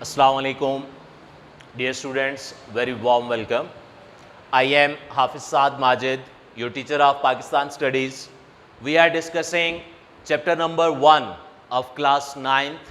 Assalamu alaikum, dear students, very warm welcome. I am Hafiz Saad Majid, your teacher of Pakistan Studies. We are discussing chapter number 1 of class 9th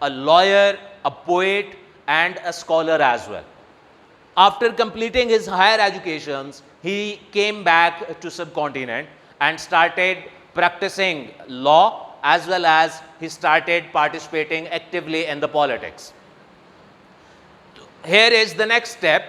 a lawyer, a poet and a scholar as well. After completing his higher educations, he came back to subcontinent and started practicing law as well as he started participating actively in the politics. Here is the next step.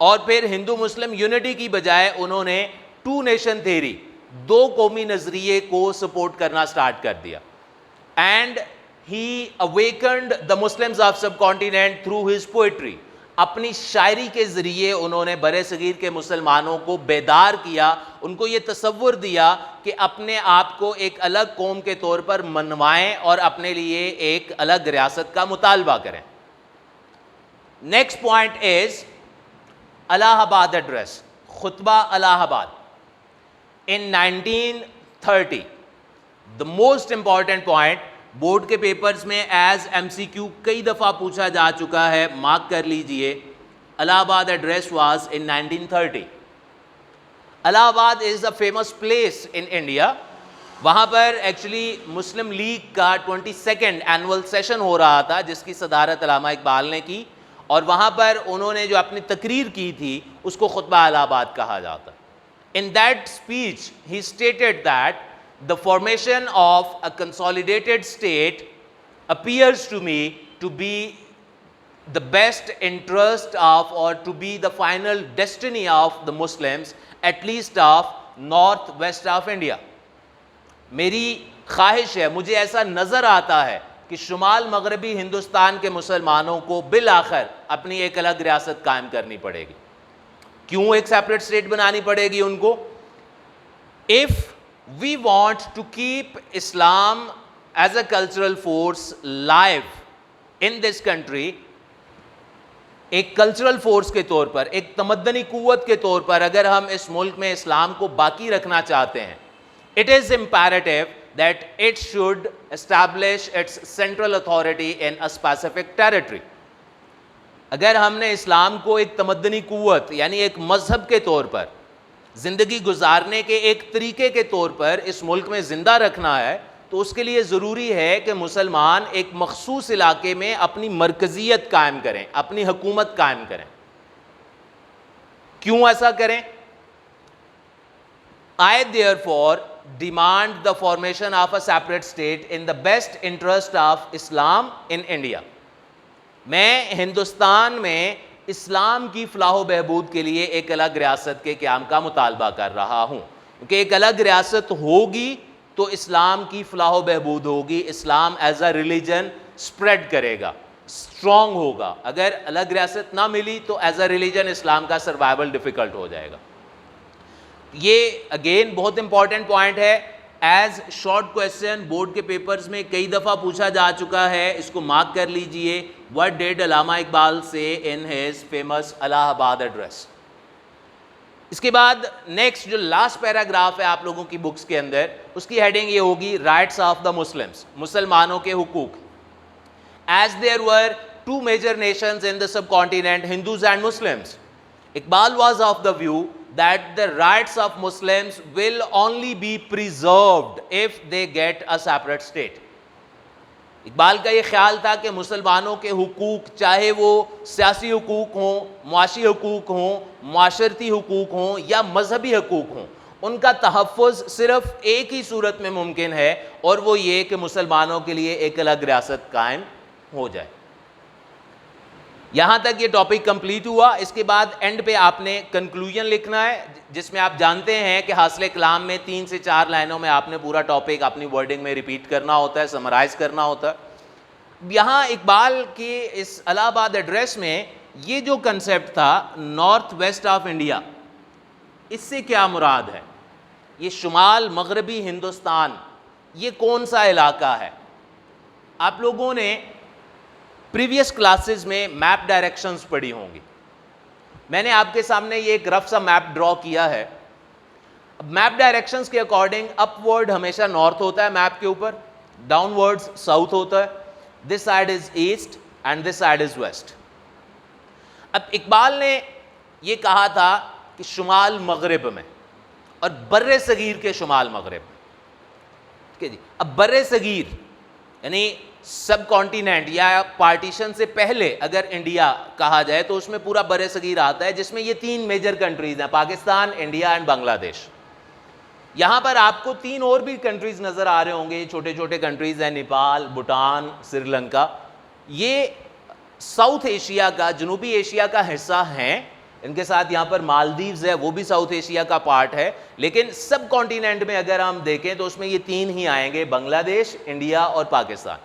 اور پھر ہندو مسلم unity کی بجائے انہوں نے to nation theory, دو قومی نظریے کو support کرنا سٹارٹ کر دیا. And he awakened the Muslims of subcontinent through his poetry. اپنی شاعری کے ذریعے انہوں نے برِ صغیر کے مسلمانوں کو بیدار کیا، ان کو یہ تصور دیا کہ اپنے آپ کو ایک الگ قوم کے طور پر منوائیں اور اپنے لیے ایک الگ ریاست کا مطالبہ کریں. نیکسٹ پوائنٹ از الہ آباد ایڈریس، خطبہ الہ آباد in 1930. the most important point board کے پیپرز میں ایز ایم سی کیو کئی دفعہ پوچھا جا چکا ہے، مارک کر لیجئے. الہ آباد address was in 1930. Allahabad is a famous place in India. وہاں پر ایکچولی مسلم لیگ کا 22nd اینول سیشن ہو رہا تھا جس کی صدارت علامہ اقبال نے کی، اور وہاں پر انہوں نے جو اپنی تقریر کی تھی اس کو خطبہ الہ آباد کہا جاتا. In that speech he stated that the formation of a consolidated state appears to me to be the best interest of, or to be the final destiny of the Muslims, at least of north west of India. میری خواہش ہے، مجھے ایسا نظر آتا ہے کہ شمال مغربی ہندوستان کے مسلمانوں کو بالآخر اپنی ایک الگ ریاست قائم کرنی پڑے گی. کیوں ایک سیپریٹ اسٹیٹ بنانی پڑے گی ان کو؟ If we want to keep Islam as a cultural force live in this country, ایک کلچرل فورس کے طور پر، ایک تمدنی قوت کے طور پر اگر ہم اس ملک میں اسلام کو باقی رکھنا چاہتے ہیں، it is imperative that it should establish its central authority in a specific territory. اگر ہم نے اسلام کو ایک تمدنی قوت یعنی ایک مذہب کے طور پر، زندگی گزارنے کے ایک طریقے کے طور پر اس ملک میں زندہ رکھنا ہے، تو اس کے لیے ضروری ہے کہ مسلمان ایک مخصوص علاقے میں اپنی مرکزیت قائم کریں، اپنی حکومت قائم کریں. کیوں ایسا کریں؟ I therefore demand the formation of a separate state in the best interest of Islam in India. میں ہندوستان میں اسلام کی فلاح و بہبود کے لیے ایک الگ ریاست کے قیام کا مطالبہ کر رہا ہوں، کیونکہ ایک الگ ریاست ہوگی تو اسلام کی فلاح و بہبود ہوگی، اسلام ایز اے ریلیجن سپریڈ کرے گا، اسٹرانگ ہوگا. اگر الگ ریاست نہ ملی تو ایز اے ریلیجن اسلام کا سروائیول ڈیفیکلٹ ہو جائے گا. یہ اگین بہت امپورٹنٹ پوائنٹ ہے. ایز شارٹ کویسچن بورڈ کے پیپرز میں کئی دفعہ پوچھا جا چکا ہے، اس کو مارک کر لیجئے. What did Allama Iqbal say in his famous الہ آباد ایڈریس؟ اس کے بعد نیکسٹ جو لاسٹ پیراگراف ہے آپ لوگوں کی بکس کے اندر، اس کی ہیڈنگ یہ ہوگی رائٹس آف دا مسلمس، مسلمانوں کے حقوق. As there were two major nations in the subcontinent, Hindus and Muslims, Iqbal was of the view that the rights of Muslims will only be preserved if they get a separate state. Iqbal کا یہ خیال تھا کہ مسلمانوں کے حقوق، چاہے وہ سیاسی حقوق ہوں، معاشی حقوق ہوں، معاشرتی حقوق ہوں یا مذہبی حقوق ہوں، ان کا تحفظ صرف ایک ہی صورت میں ممکن ہے، اور وہ یہ کہ مسلمانوں کے لیے ایک الگ ریاست قائم ہو جائے. یہاں تک یہ ٹاپک کمپلیٹ ہوا. اس کے بعد اینڈ پہ آپ نے کنکلوژن لکھنا ہے، جس میں آپ جانتے ہیں کہ حاصل کلام میں 3 سے 4 لائنوں میں آپ نے پورا ٹاپک اپنی ورڈنگ میں ریپیٹ کرنا ہوتا ہے، سمرائز کرنا ہوتا ہے. یہاں اقبال کے اس الہ آباد ایڈریس میں یہ جو کنسیپٹ تھا نارتھ ویسٹ آف انڈیا، اس سے کیا مراد ہے؟ یہ شمال مغربی ہندوستان، یہ کون سا علاقہ ہے؟ آپ لوگوں نے پریویس کلاسز میں میپ ڈائریکشنز پڑھی ہوں گی. میں نے آپ کے سامنے یہ ایک رف سا میپ ڈرا کیا ہے. میپ ڈائریکشنز کے اکارڈنگ اپ ورڈ ہمیشہ نارتھ ہوتا ہے میپ کے اوپر، ڈاؤن ورڈ ساؤتھ ہوتا ہے. This side is east and this side is west. اب اقبال نے یہ کہا تھا کہ شمال مغرب میں اور بر صغیر کے شمال مغرب میں، ٹھیک ہے جی. اب بر صغیر یعنی سب کانٹیننٹ یا پارٹیشن سے پہلے اگر انڈیا کہا جائے تو اس میں پورا بر صغیر آتا ہے، جس میں یہ 3 میجر کنٹریز ہیں، پاکستان، انڈیا اینڈ بنگلہ دیش. یہاں پر آپ کو 3 اور بھی کنٹریز نظر آ رہے ہوں گے، چھوٹے چھوٹے کنٹریز ہیں، نیپال، بھوٹان، سری لنکا. یہ ساؤتھ ایشیا کا، جنوبی ایشیا کا حصہ ہیں، ان کے ساتھ یہاں پر مالدیوز ہے, وہ بھی ساؤتھ ایشیا کا پارٹ ہے, لیکن سب کانٹیننٹ میں اگر ہم دیکھیں تو اس میں یہ 3 ہی آئیں گے, بنگلہ دیش, انڈیا اور پاکستان.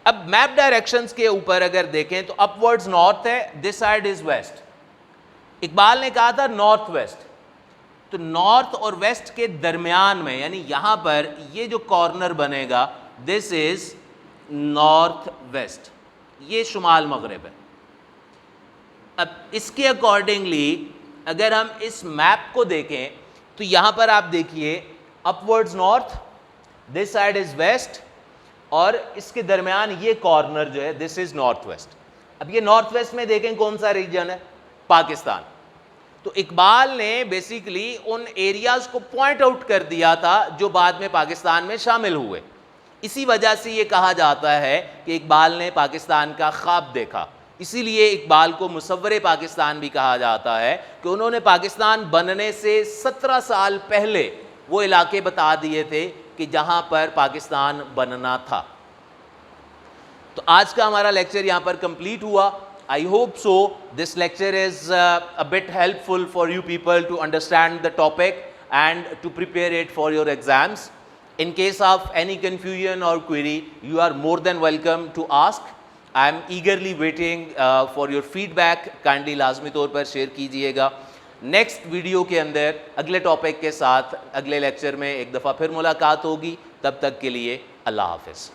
اب میپ ڈائریکشنز کے اوپر اگر دیکھیں تو اپ ورڈز نارتھ ہے, this side is west. Iqbal نے کہا تھا نارتھ ویسٹ, تو نارتھ اور ویسٹ کے درمیان میں یعنی یہاں پر یہ جو کارنر بنے گا, دس از نارتھ ویسٹ, یہ شمال مغرب ہے. اب اس کے اکارڈنگلی اگر ہم اس میپ کو دیکھیں تو یہاں پر آپ دیکھیے upwards north, this side is west, اور اس کے درمیان یہ کارنر جو ہے دس از نارتھ ویسٹ. اب یہ نارتھ ویسٹ میں دیکھیں کون سا ریجن ہے, پاکستان. تو اقبال نے بیسیکلی ان ایریاز کو پوائنٹ آؤٹ کر دیا تھا جو بعد میں پاکستان میں شامل ہوئے. اسی وجہ سے یہ کہا جاتا ہے کہ اقبال نے پاکستان کا خواب دیکھا, اسی لیے اقبال کو مصور پاکستان بھی کہا جاتا ہے کہ انہوں نے پاکستان بننے سے 17 سال پہلے وہ علاقے بتا دیے تھے کہ جہاں پر پاکستان بننا تھا. تو آج کا ہمارا لیکچر یہاں پر کمپلیٹ ہوا. I hope so this lecture is a bit helpful for you people to understand the topic and to prepare it for your exams. In case of any confusion or query, you are more than welcome to ask. I am eagerly waiting for your feedback. Kindly لازمی طور پر share کیجئے گا. Next video کے اندر اگلے topic کے ساتھ اگلے lecture میں ایک دفعہ پھر ملاقات ہوگی. تب تک کے لیے اللہ حافظ.